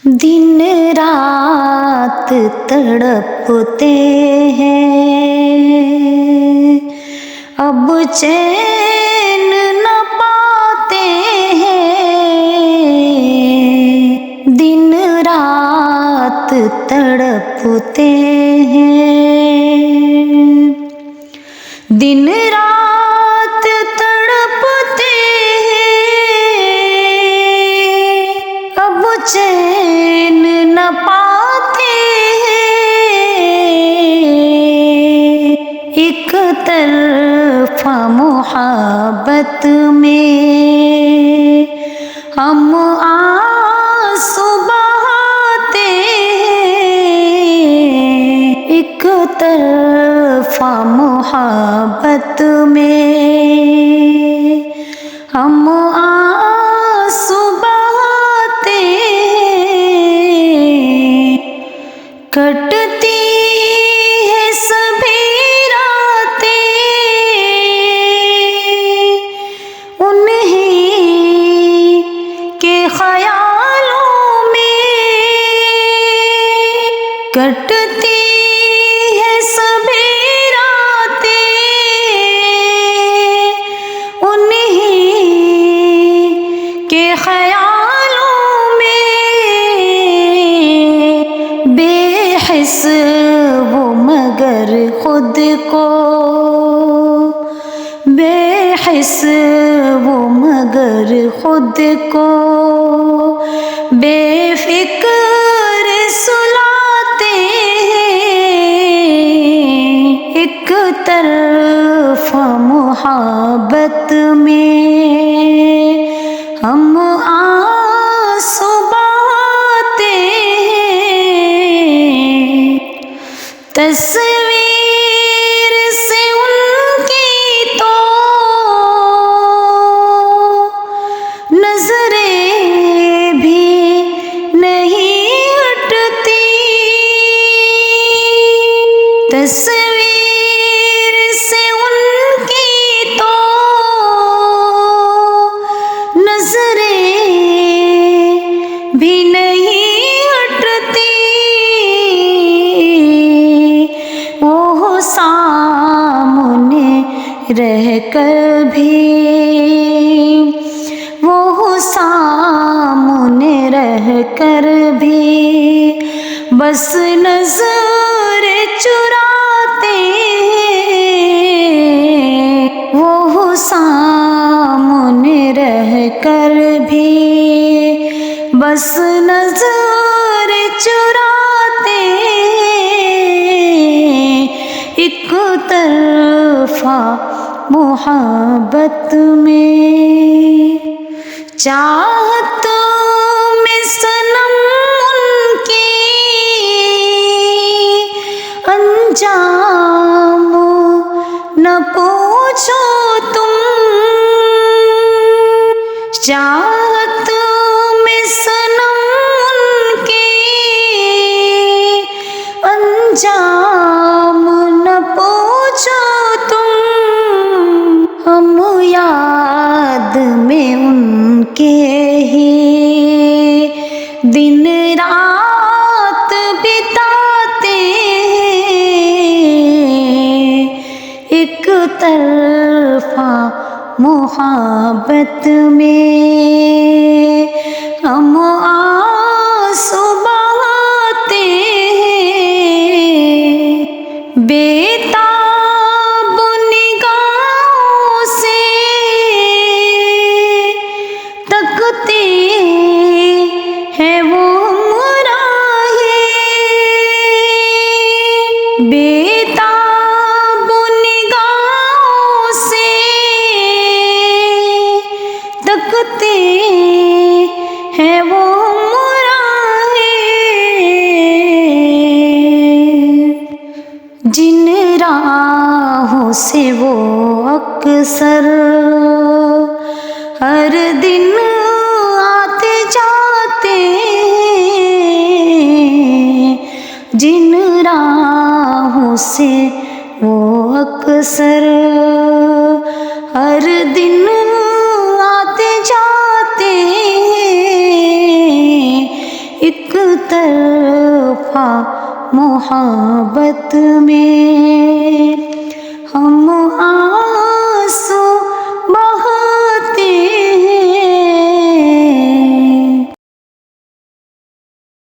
دن رات تڑپتے ہیں، اب چین نہ پاتے ہیں، دن رات تڑپتے ہیں، دن رات تڑپتے ہیں، اب چین نہ پاتے ہیں، ایک طرفہ محبت میں ہم آنسو بہاتے ہیں، ایک طرفہ محبت میں ہم آنسو بہاتے ہیں، کٹتی ہے سبھی راتیں انہیں کے خیالوں میں، کٹتی ہے سبھی راتیں انہیں کے خیالوں میں، بے حس وہ مگر خود کو، بے حس وہ مگر خود کو بے فکر سلاتے ہیں، ایک طرفہ محبت میں ہم آنسو بہاتے ہیں، تصویر سے ان کی تو نظریں بھی نہیں ہٹتی، تصویر سے ان کی تو نظریں بھی نہیں ہٹتی، وہ سامنے رہ کر بھی، وہ سامنے رہ کر بھی بس نظر چراتے ہیں، وہ سامنے رہ کر بھی بس نظر چراتے ہیں، ایک طرفہ محبت میں چاہت میں صنم ان کی انجام نہ پوچھو تم، چاہت میں صنم ان کی انجام نہ پوچھو تم، ہم یاد میں ان کے ہی دن رات بتاتے ہیں، ایک طرفہ محبت میں ہم آنسو بہاتے ہیں، بےتاب نگاہوں سے تکتے ہیں وہ راہیں، بےتاب نگاہوں سے تکتے ہیں وہ راہیں، جن راہوں سے وہ اکثر ہر دن آتے جاتے ہیں، جن راہوں سے وہ اکثر ہر دن آتے جاتے ایک رہا محبت میں، ہم